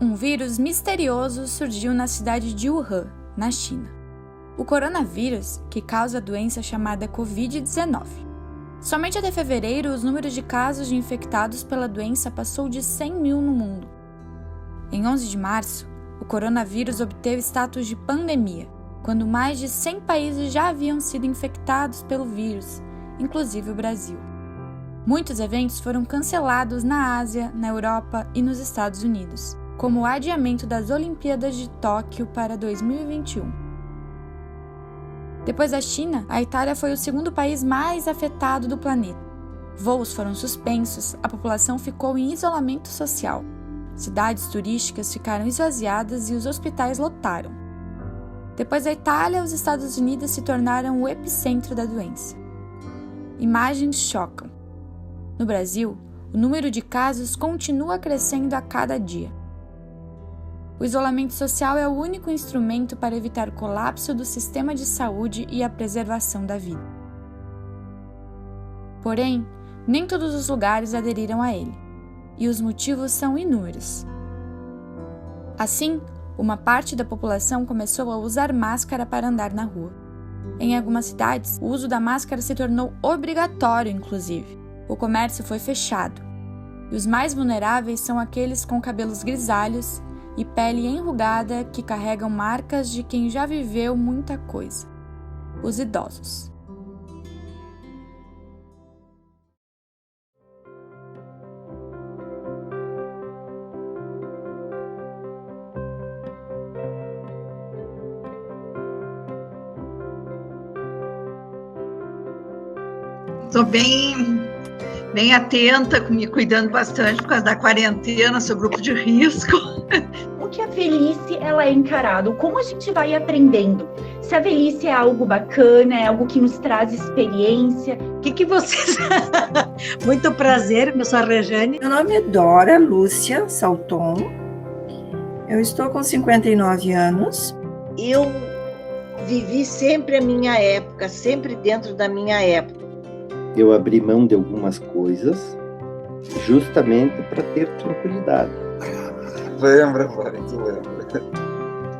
Um vírus misterioso surgiu na cidade de Wuhan, na China. O coronavírus, que causa a doença chamada Covid-19. Somente até fevereiro, os números de casos de infectados pela doença passou de 100 mil no mundo. Em 11 de março, o coronavírus obteve status de pandemia, quando mais de 100 países já haviam sido infectados pelo vírus, inclusive o Brasil. Muitos eventos foram cancelados na Ásia, na Europa e nos Estados Unidos, como o adiamento das Olimpíadas de Tóquio para 2021. Depois da China, a Itália foi o segundo país mais afetado do planeta. Voos foram suspensos, a população ficou em isolamento social. Cidades turísticas ficaram esvaziadas e os hospitais lotaram. Depois da Itália, os Estados Unidos se tornaram o epicentro da doença. Imagens chocam. No Brasil, o número de casos continua crescendo a cada dia. O isolamento social é o único instrumento para evitar o colapso do sistema de saúde e a preservação da vida. Porém, nem todos os lugares aderiram a ele, e os motivos são inúmeros. Assim, uma parte da população começou a usar máscara para andar na rua. Em algumas cidades, o uso da máscara se tornou obrigatório, inclusive. O comércio foi fechado. E os mais vulneráveis são aqueles com cabelos grisalhos e pele enrugada que carregam marcas de quem já viveu muita coisa. Os idosos. Estou bem atenta, me cuidando bastante por causa da quarentena, sou grupo de risco. O que a velhice ela é encarada, como a gente vai aprendendo? Se a velhice é algo bacana, é algo que nos traz experiência. O que vocês... Muito prazer, eu sou a Rejane. Meu nome é Dora Lúcia Salton. Eu estou com 59 anos. Eu vivi sempre a minha época, sempre dentro da minha época. Eu abri mão de algumas coisas justamente para ter tranquilidade. Lembra, tu lembra.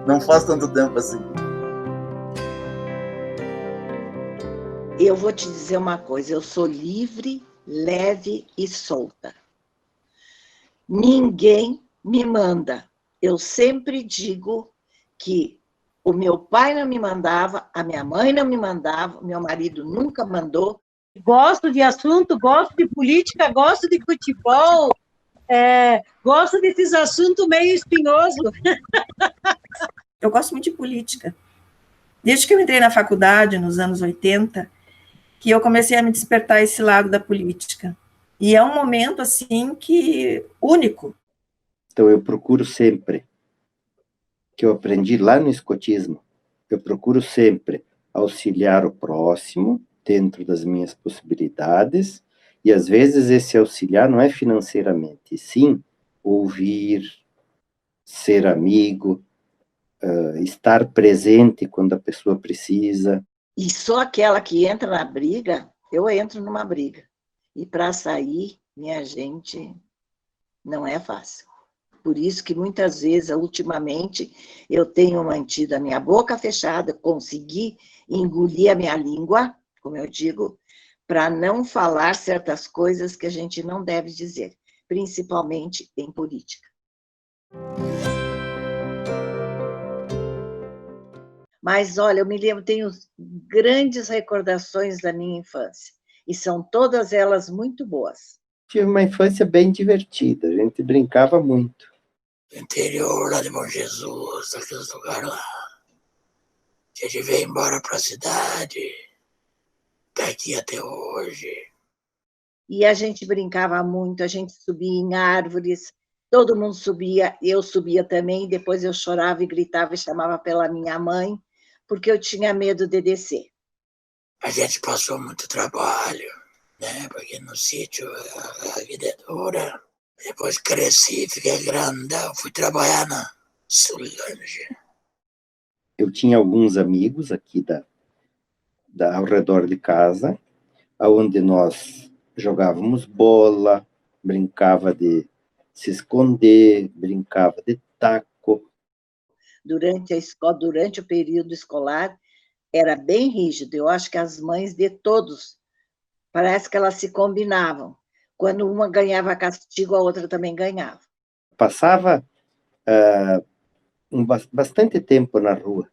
Não faz tanto tempo assim. Eu vou te dizer uma coisa, eu sou livre, leve e solta. Ninguém me manda. Eu sempre digo que o meu pai não me mandava, a minha mãe não me mandava, o meu marido nunca mandou. Gosto de assunto, gosto de política, gosto de futebol, gosto desses assuntos meio espinhosos. Eu gosto muito de política. Desde que eu entrei na faculdade, nos anos 80, que eu comecei a me despertar esse lado da política. E é um momento, assim, único. Então eu procuro sempre, que eu aprendi lá no escotismo, eu procuro sempre auxiliar o próximo, dentro das minhas possibilidades, e às vezes esse auxiliar não é financeiramente, sim ouvir, ser amigo, estar presente quando a pessoa precisa. E só aquela que entra na briga, eu entro numa briga. E para sair, minha gente, não é fácil. Por isso que muitas vezes, ultimamente, eu tenho mantido a minha boca fechada, consegui engolir a minha língua, como eu digo, para não falar certas coisas que a gente não deve dizer, principalmente em política. Mas, olha, eu me lembro, tenho grandes recordações da minha infância, e são todas elas muito boas. Tive uma infância bem divertida, a gente brincava muito. Interior lá de Bom Jesus, aqueles lugares lá. A gente veio embora para a cidade, tá aqui até hoje. E a gente brincava muito, a gente subia em árvores, todo mundo subia, eu subia também, depois eu chorava e gritava e chamava pela minha mãe, porque eu tinha medo de descer. A gente passou muito trabalho, né? Porque no sítio a vida é dura. Depois cresci, fiquei grandão, fui trabalhar na Solange. Eu tinha alguns amigos aqui ao redor de casa, onde nós jogávamos bola, brincava de se esconder, brincava de taco. Durante a escola, durante o período escolar, era bem rígido. Eu acho que as mães de todos, parece que elas se combinavam. Quando uma ganhava castigo, a outra também ganhava. Passava bastante tempo na rua,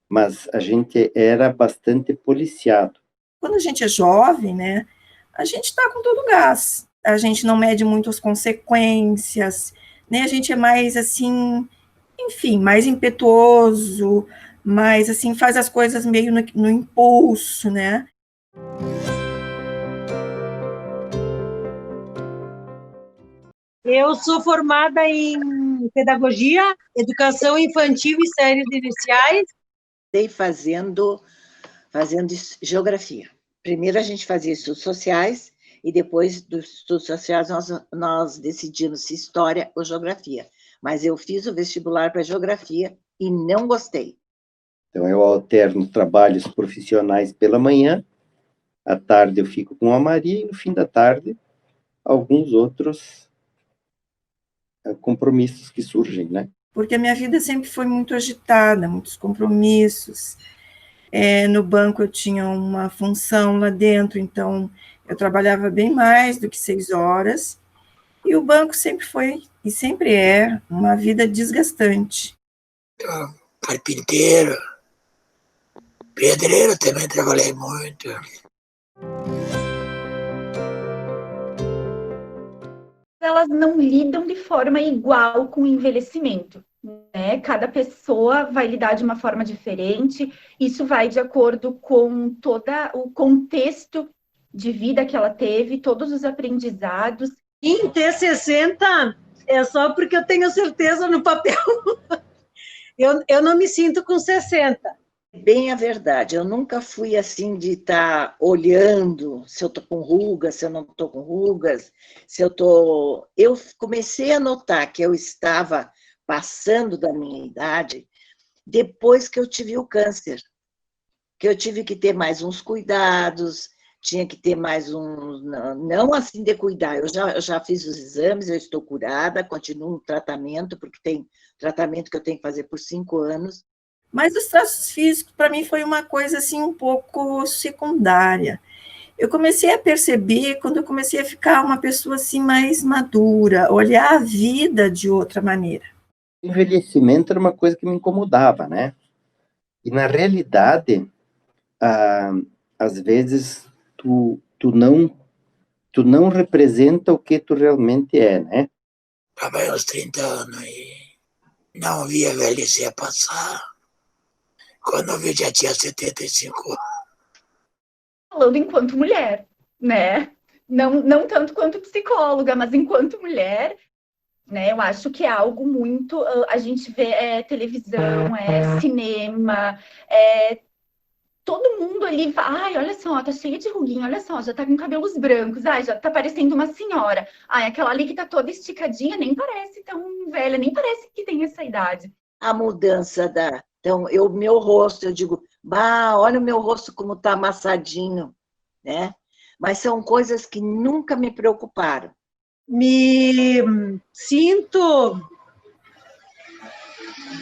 mas a gente era bastante policiado. Quando a gente é jovem, né, a gente está com todo o gás. A gente não mede muito as consequências, né? A gente é mais assim, enfim, mais impetuoso, mais assim, faz as coisas meio no impulso, né? Eu sou formada em pedagogia, educação infantil e séries iniciais. Dei fazendo geografia. Primeiro a gente fazia estudos sociais e depois dos estudos sociais nós decidimos se história ou geografia. Mas eu fiz o vestibular para geografia e não gostei. Então eu alterno trabalhos profissionais pela manhã, à tarde eu fico com a Maria e no fim da tarde alguns outros compromissos que surgem, né? Porque a minha vida sempre foi muito agitada, muitos compromissos. No banco eu tinha uma função lá dentro, então eu trabalhava bem mais do que 6 horas, e o banco sempre foi, e sempre é, uma vida desgastante. Carpinteiro, pedreiro também trabalhei muito. Elas não lidam de forma igual com o envelhecimento, né? Cada pessoa vai lidar de uma forma diferente, isso vai de acordo com todo o contexto de vida que ela teve, todos os aprendizados. Em ter 60 é só porque eu tenho certeza no papel. Eu não me sinto com 60. Bem a verdade, eu nunca fui assim de estar olhando se eu estou com rugas, se eu não estou com rugas, se eu estou... Eu comecei a notar que eu estava passando da minha idade depois que eu tive o câncer, que eu tive que ter mais uns cuidados, tinha que ter mais não assim de cuidar, eu já fiz os exames, eu estou curada, continuo no tratamento, porque tem tratamento que eu tenho que fazer por 5 anos, Mas os traços físicos, para mim, foi uma coisa assim um pouco secundária. Eu comecei a perceber quando eu comecei a ficar uma pessoa assim mais madura, olhar a vida de outra maneira. O envelhecimento era uma coisa que me incomodava, né? E na realidade, às vezes tu não representa o que tu realmente é, né? Trabalhei uns 30 anos e não via a velhice passar. Quando eu vi, já tinha 75 anos. Falando enquanto mulher, né? Não tanto quanto psicóloga, mas enquanto mulher, né? Eu acho que é algo muito... A gente vê televisão, cinema, todo mundo ali... Ai, olha só, tá cheia de ruguinha, olha só, já tá com cabelos brancos, ai, já tá parecendo uma senhora. Ai, aquela ali que tá toda esticadinha, nem parece tão velha, nem parece que tem essa idade. A mudança da... Então, meu rosto, eu digo, olha o meu rosto como está amassadinho, né? Mas são coisas que nunca me preocuparam. Me sinto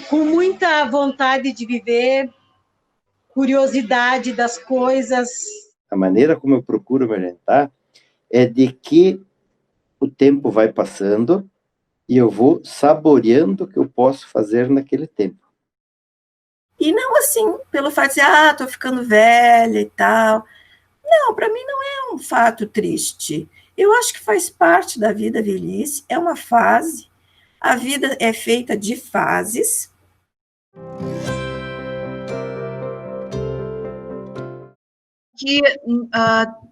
com muita vontade de viver, curiosidade das coisas. A maneira como eu procuro me orientar é de que o tempo vai passando e eu vou saboreando o que eu posso fazer naquele tempo. E não assim, pelo fato de dizer, tô ficando velha e tal. Não, para mim não é um fato triste. Eu acho que faz parte da vida, a velhice, é uma fase. A vida é feita de fases. Que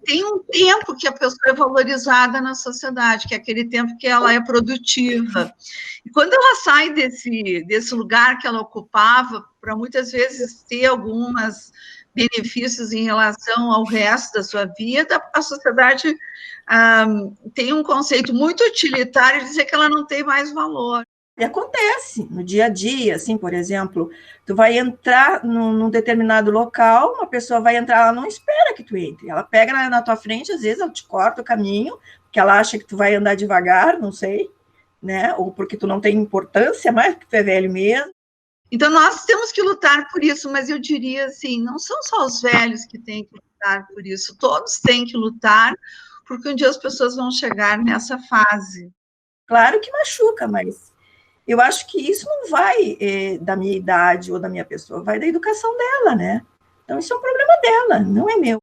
tem um tempo que a pessoa é valorizada na sociedade, que é aquele tempo que ela é produtiva. E quando ela sai desse lugar que ela ocupava, para muitas vezes ter alguns benefícios em relação ao resto da sua vida, a sociedade tem um conceito muito utilitário de dizer que ela não tem mais valor. E acontece no dia a dia, assim, por exemplo, tu vai entrar num determinado local, uma pessoa vai entrar, ela não espera que tu entre, ela pega na tua frente, às vezes ela te corta o caminho, porque ela acha que tu vai andar devagar, não sei, né? Ou porque tu não tem importância mais, porque tu é velho mesmo. Então, nós temos que lutar por isso, mas eu diria assim, não são só os velhos que têm que lutar por isso, todos têm que lutar, porque um dia as pessoas vão chegar nessa fase. Claro que machuca, mas eu acho que isso não vai da minha idade ou da minha pessoa, vai da educação dela, né? Então, isso é um problema dela, não é meu.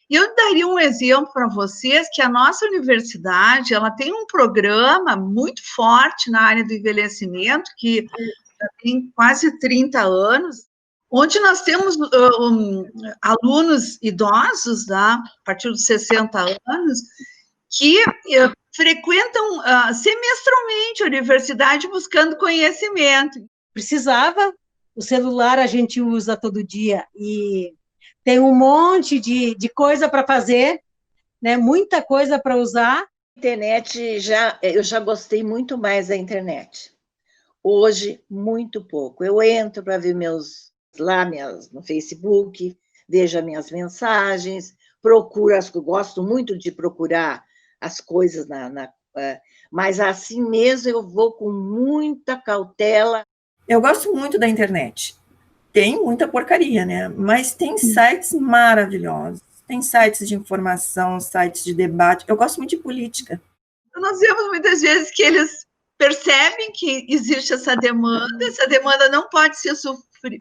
E eu daria um exemplo para vocês que a nossa universidade, ela tem um programa muito forte na área do envelhecimento, que já tem quase 30 anos, onde nós temos alunos idosos, a partir dos 60 anos, que frequentam semestralmente a universidade buscando conhecimento. Precisava, o celular a gente usa todo dia e tem um monte de coisa para fazer, né? Muita coisa para usar. Internet, eu já gostei muito mais da internet. Hoje, muito pouco. Eu entro para ver no Facebook, vejo as minhas mensagens, gosto muito de procurar as coisas, mas assim mesmo eu vou com muita cautela. Eu gosto muito da internet. Tem muita porcaria, né? Mas tem sites maravilhosos. Tem sites de informação, sites de debate. Eu gosto muito de política. Nós vemos muitas vezes que eles percebem que existe essa demanda não pode ser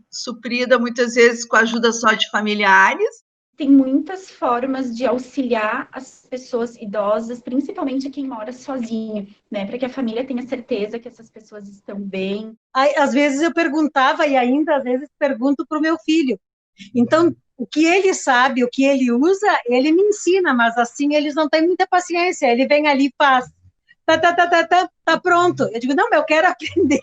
suprida muitas vezes com a ajuda só de familiares. Tem muitas formas de auxiliar as pessoas idosas, principalmente quem mora sozinho, né? Para que a família tenha certeza que essas pessoas estão bem. Às vezes eu perguntava, e ainda às vezes pergunto para o meu filho. Então, o que ele sabe, o que ele usa, ele me ensina, mas assim eles não têm muita paciência. Ele vem ali e faz, tá pronto. Eu digo, não, mas eu quero aprender.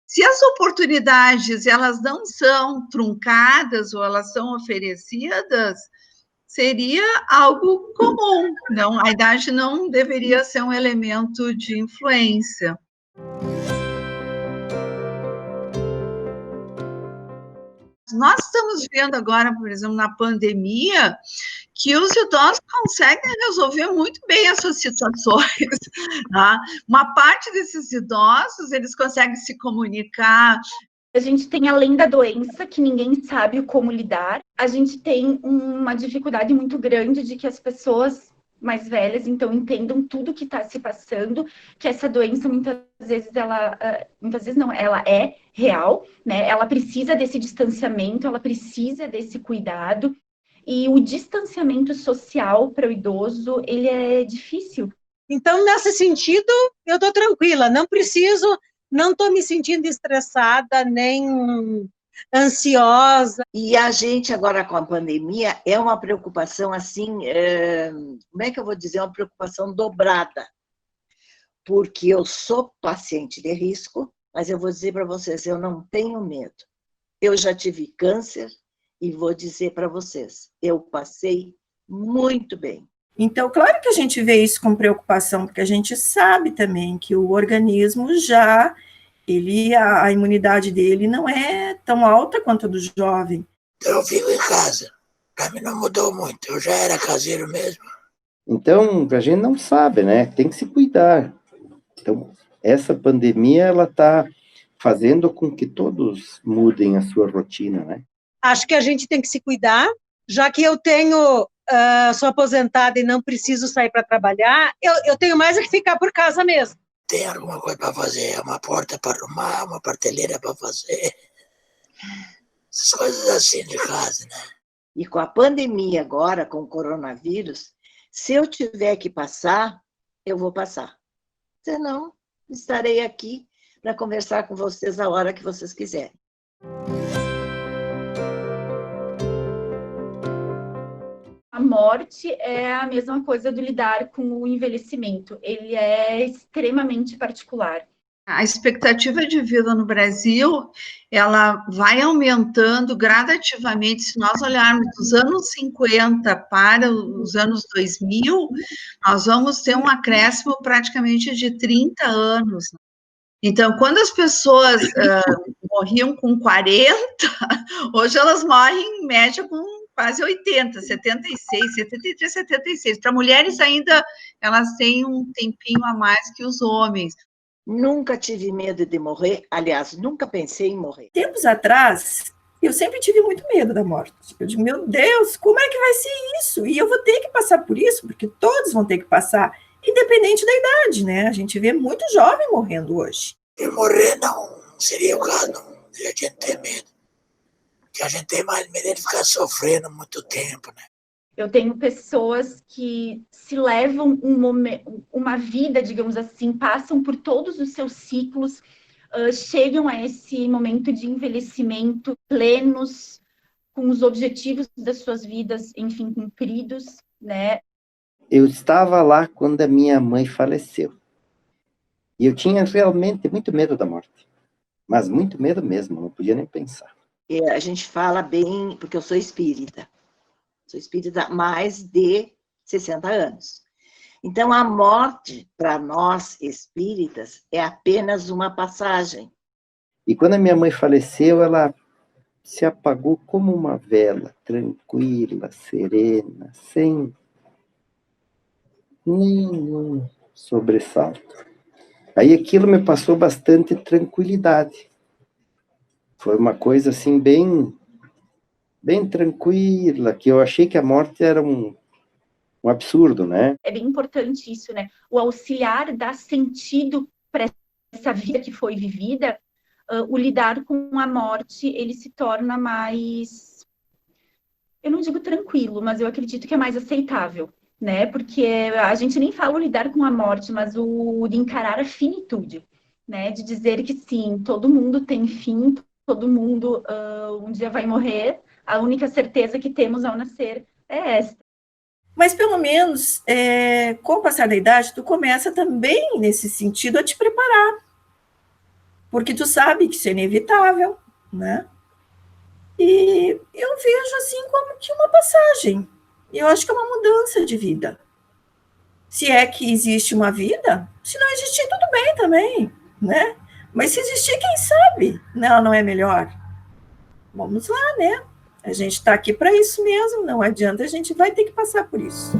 Se as oportunidades, elas não são truncadas ou elas são oferecidas, seria algo comum. Não, a idade não deveria ser um elemento de influência. Nós estamos vendo agora, por exemplo, na pandemia, que os idosos conseguem resolver muito bem essas situações. Tá? Uma parte desses idosos, eles conseguem se comunicar. A gente tem, além da doença, que ninguém sabe como lidar, a gente tem uma dificuldade muito grande de que as pessoas mais velhas, então, entendam tudo que está se passando, que essa doença, muitas vezes ela é real, né? Ela precisa desse distanciamento, ela precisa desse cuidado, e o distanciamento social para o idoso, ele é difícil. Então, nesse sentido, eu estou tranquila, não estou me sentindo estressada, nem ansiosa. E a gente agora com a pandemia é uma preocupação assim, como é que eu vou dizer, uma preocupação dobrada, porque eu sou paciente de risco, mas eu vou dizer para vocês, eu não tenho medo. Eu já tive câncer e vou dizer para vocês, eu passei muito bem. Então, claro que a gente vê isso com preocupação, porque a gente sabe também que o organismo a imunidade dele não é tão alta quanto a do jovem. Eu fico em casa. Para mim não mudou muito. Eu já era caseiro mesmo. Então, a gente não sabe, né? Tem que se cuidar. Então, essa pandemia, ela está fazendo com que todos mudem a sua rotina, né? Acho que a gente tem que se cuidar, já que eu sou aposentada e não preciso sair para trabalhar, eu tenho mais é que ficar por casa mesmo. Tem alguma coisa para fazer, uma porta para arrumar, uma prateleira para fazer, essas coisas assim de casa, né? E com a pandemia agora, com o coronavírus, se eu tiver que passar, eu vou passar. Senão, estarei aqui para conversar com vocês a hora que vocês quiserem. A morte é a mesma coisa do lidar com o envelhecimento. Ele é extremamente particular. A expectativa de vida no Brasil, ela vai aumentando gradativamente. Se nós olharmos dos anos 50 para os anos 2000, nós vamos ter um acréscimo praticamente de 30 anos. Então, quando as pessoas morriam com 40, hoje elas morrem em média com quase 80, 76, 73, 76. Para mulheres ainda, elas têm um tempinho a mais que os homens. Nunca tive medo de morrer, aliás, nunca pensei em morrer. Tempos atrás, eu sempre tive muito medo da morte. Eu digo, meu Deus, como é que vai ser isso? E eu vou ter que passar por isso, porque todos vão ter que passar, independente da idade, né? A gente vê muito jovem morrendo hoje. E morrer não seria o caso, não. A gente tem medo. Porque a gente tem mais medo de ficar sofrendo muito tempo, né? Eu tenho pessoas que se levam uma vida, digamos assim, passam por todos os seus ciclos, chegam a esse momento de envelhecimento plenos, com os objetivos das suas vidas, enfim, cumpridos, né? Eu estava lá quando a minha mãe faleceu. E eu tinha realmente muito medo da morte. Mas muito medo mesmo, não podia nem pensar. E a gente fala bem, porque eu sou espírita. Sou espírita há mais de 60 anos. Então, a morte, para nós espíritas, é apenas uma passagem. E quando a minha mãe faleceu, ela se apagou como uma vela, tranquila, serena, sem nenhum sobressalto. Aí aquilo me passou bastante tranquilidade. Foi uma coisa assim bem tranquila, que eu achei que a morte era um absurdo, né? É bem importante isso, né? O auxiliar dá sentido para essa vida que foi vivida, o lidar com a morte, ele se torna mais, eu não digo tranquilo, mas eu acredito que é mais aceitável, né? Porque a gente nem fala o lidar com a morte, mas o de encarar a finitude, né? De dizer que sim, todo mundo tem fim, todo mundo um dia vai morrer, a única certeza que temos ao nascer é esta. Mas, pelo menos, com o passar da idade, tu começa também, nesse sentido, a te preparar. Porque tu sabe que isso é inevitável, né? E eu vejo assim como que uma passagem. Eu acho que é uma mudança de vida. Se é que existe uma vida, se não existir, tudo bem também, né? Mas se existir, quem sabe? Não é melhor. Vamos lá, né? A gente está aqui para isso mesmo, não adianta, a gente vai ter que passar por isso.